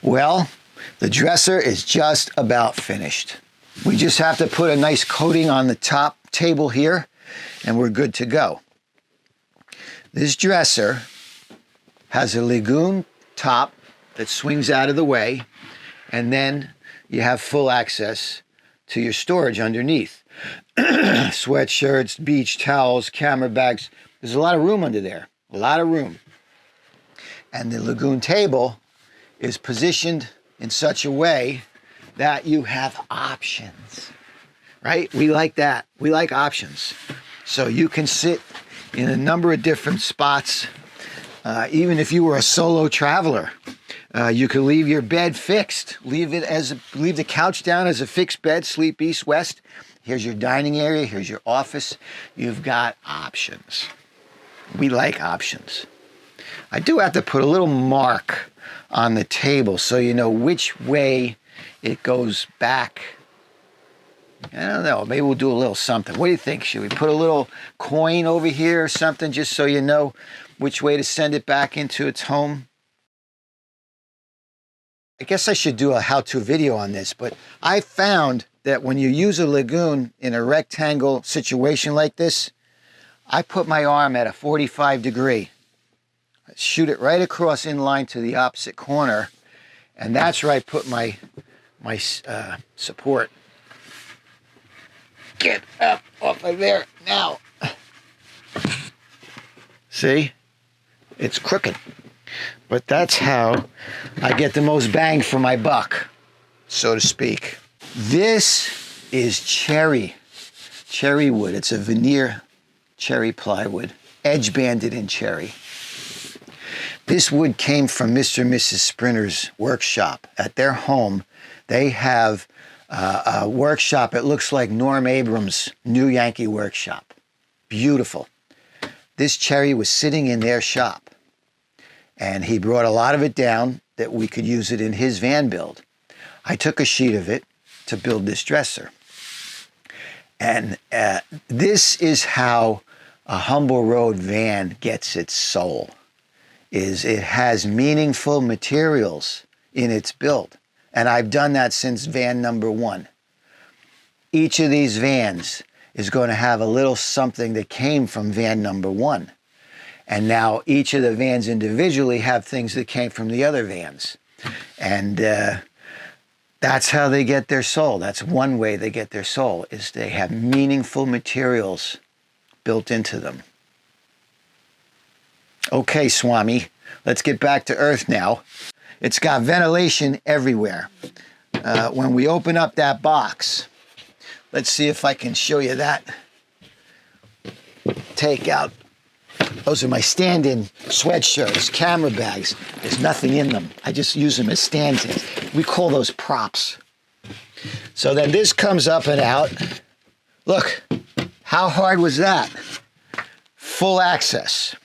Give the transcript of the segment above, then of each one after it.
Well, the dresser is just about finished. We just have to put a nice coating on the top table here, and we're good to go. This dresser has a lagoon top that swings out of the way, and then you have full access to your storage underneath. Sweatshirts, beach towels, camera bags. There's a lot of room under there, a lot of room. And the lagoon table is positioned in such a way that you have options, right? We like that. We like options. So you can sit in a number of different spots. Even if you were a solo traveler, you could leave your bed fixed. Leave the couch down as a fixed bed, sleep east, west. Here's your dining area, here's your office. You've got options. We like options. I do have to put a little mark on the table so you know which way it goes back. I don't know, maybe we'll do a little something. What do you think? Should we put a little coin over here or something just so you know which way to send it back into its home? I guess I should do a how-to video on this, but I found that when you use a lagoon in a rectangle situation like this, I put my arm at a 45 degree. I shoot it right across in line to the opposite corner, and that's where I put my support. Get up off of there now. See? It's crooked. But that's how I get the most bang for my buck, so to speak. This is cherry wood. It's a veneer cherry plywood, edge banded in cherry. This wood came from Mr. and Mrs. Sprinter's workshop. At their home, they have a workshop. It looks like Norm Abrams' New Yankee Workshop. Beautiful. This cherry was sitting in their shop, and he brought a lot of it down that we could use it in his van build. I took a sheet of it to build this dresser. And this is how a Humble Road van gets its soul, is it has meaningful materials in its build. And I've done that since van number 1. Each of these vans is going to have a little something that came from van number 1. And now each of the vans individually have things that came from the other vans. And that's how they get their soul. That's one way they get their soul, is they have meaningful materials built into them. Okay, Swami, let's get back to Earth now. It's got ventilation everywhere. When we open up that box, let's see if I can show you that. Take out, those are my stand-in sweatshirts, camera bags. There's nothing in them. I just use them as stand-ins. We call those props. So then this comes up and out. Look, how hard was that? Full access.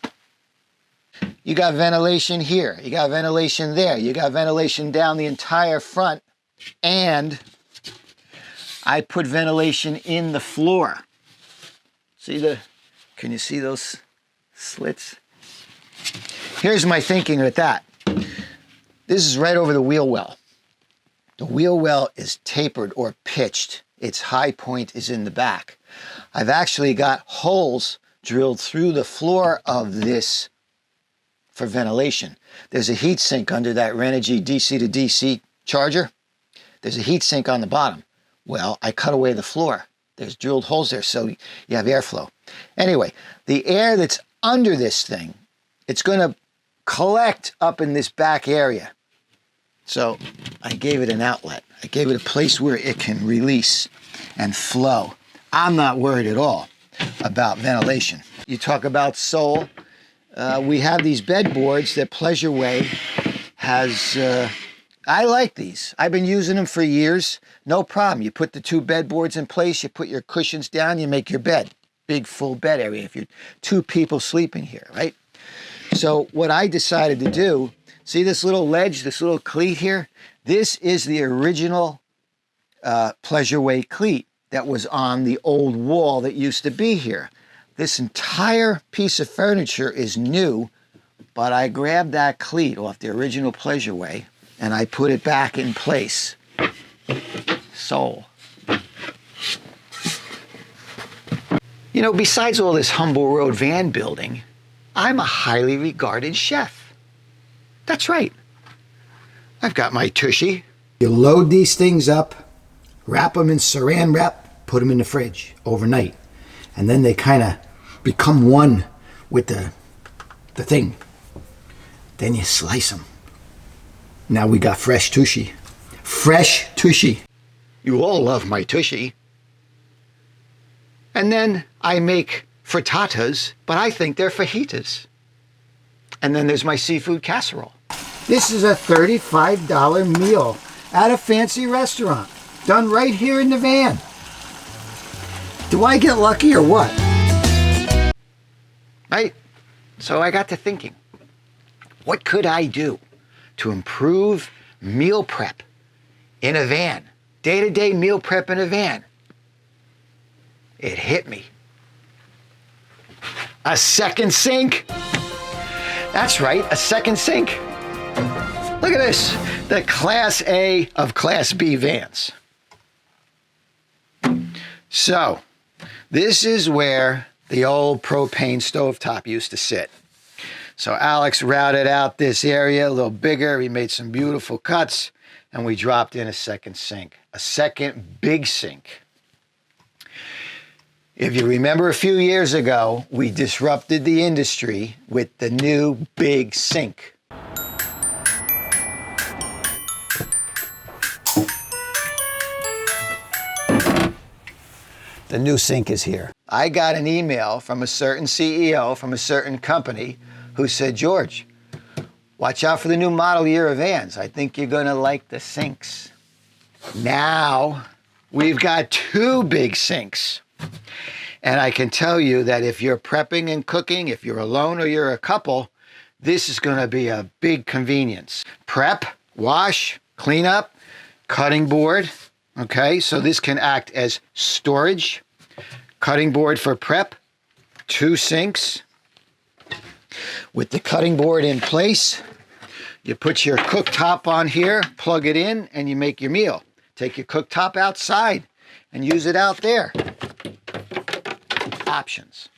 You got ventilation here. You got ventilation there. You got ventilation down the entire front. And I put ventilation in the floor. Can you see those slits? Here's my thinking with that. This is right over the wheel well. The wheel well is tapered or pitched. Its high point is in the back. I've actually got holes drilled through the floor of this for ventilation. There's a heat sink under that Renogy DC to DC charger. There's a heat sink on the bottom. Well, I cut away the floor. There's drilled holes there so you have airflow. Anyway, the air that's under this thing, it's going to collect up in this back area. So I gave it an outlet. I gave it a place where it can release and flow. I'm not worried at all about ventilation. You talk about soul. We have these bed boards that Pleasure Way has. I like these. I've been using them for years. No problem. You put the 2 bed boards in place, you put your cushions down, you make your bed. Big full bed area if you're 2 people sleeping here, right? So what I decided to do, see this little ledge, this little cleat here? This is the original Pleasure Way cleat that was on the old wall that used to be here. This entire piece of furniture is new, but I grabbed that cleat off the original Pleasure Way and I put it back in place. So, you know, besides all this Humble Road van building, I'm a highly regarded chef. That's right. I've got my tushy. You load these things up, wrap them in saran wrap, put them in the fridge overnight. And then they kind of become one with the thing. Then you slice them. Now we got fresh tushy. Fresh tushy. You all love my tushy. And then I make frittatas, but I think they're fajitas. And then there's my seafood casserole. This is a $35 meal at a fancy restaurant, done right here in the van. Do I get lucky or what? Right? So I got to thinking, what could I do to improve meal prep in a van? Day-to-day meal prep in a van. It hit me. A second sink. That's right, a second sink. Look at this, the Class A of Class B vans. So, this is where the old propane stovetop used to sit. So Alex routed out this area a little bigger. He made some beautiful cuts, and we dropped in a second sink, a second big sink. If you remember a few years ago, we disrupted the industry with the new big sink. The new sink is here. I got an email from a certain CEO from a certain company who said, George, watch out for the new model year of vans. I think you're gonna like the sinks. Now, we've got two big sinks. And I can tell you that if you're prepping and cooking, if you're alone or you're a couple, this is gonna be a big convenience. Prep, wash, clean up, cutting board. Okay, so this can act as storage, cutting board for prep, two sinks. With the cutting board in place, you put your cooktop on here, plug it in, and you make your meal. Take your cooktop outside and use it out there. Options.